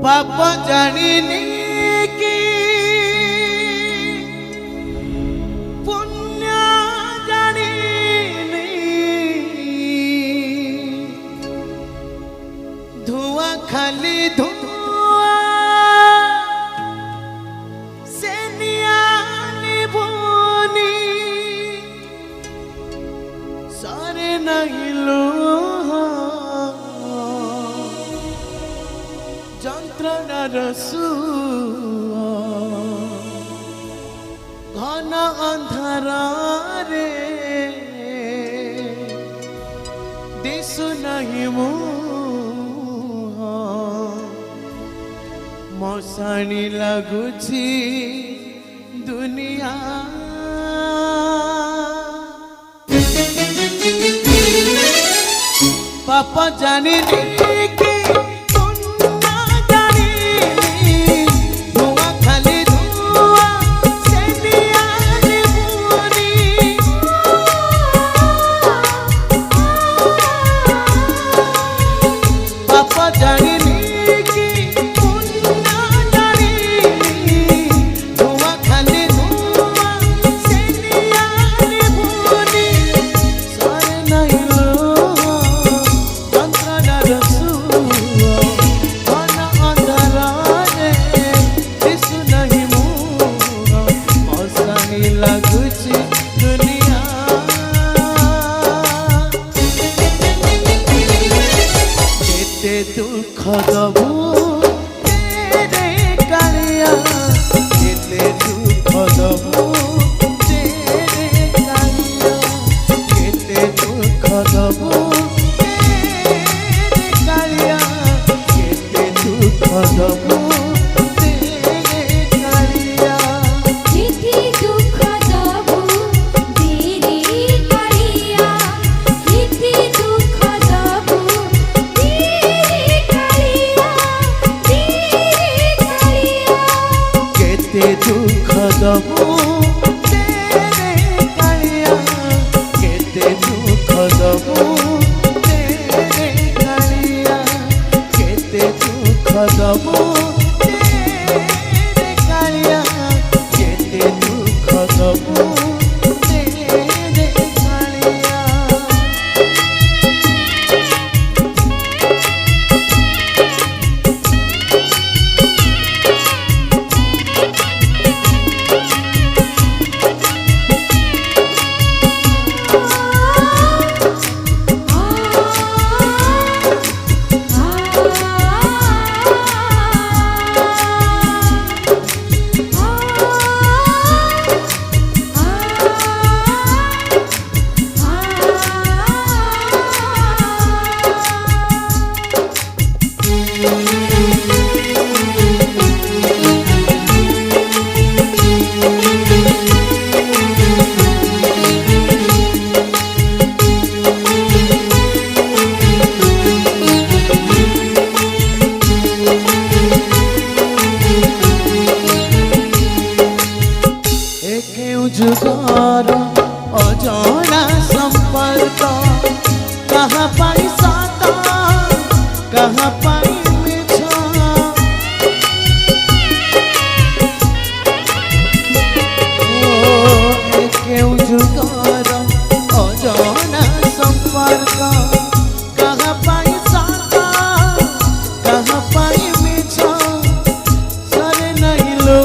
पाप जानिनी कि पुण्य जानिनी धुआं खाली धुआं से नियानी भूनी सारे नहीं लो যন্ত্রণার ঘন অন্ধারে দিশু নাহি মশাণী লাগুছি দুনিয়া পাপ জানিনি কি दुख दबू तेरे कालिया केते दुख दबू तेरे कालिया केते दुख दबू तेरे कालिया केते दुख दबू दुख दबू तेरे कालिया केते दुख दबू तेरे कालिया केते दुख दबू तेरे कालिया केते दुख दबू तेरे कालिया जुगार अजाना संपर्क कहाँ पाई साता कहाँ पाई मिछा क्यों जुगार अजाना संपर्क कहाँ पाई साता कहाँ पाई मिछा सरे नहीं लो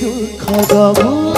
दुख दबू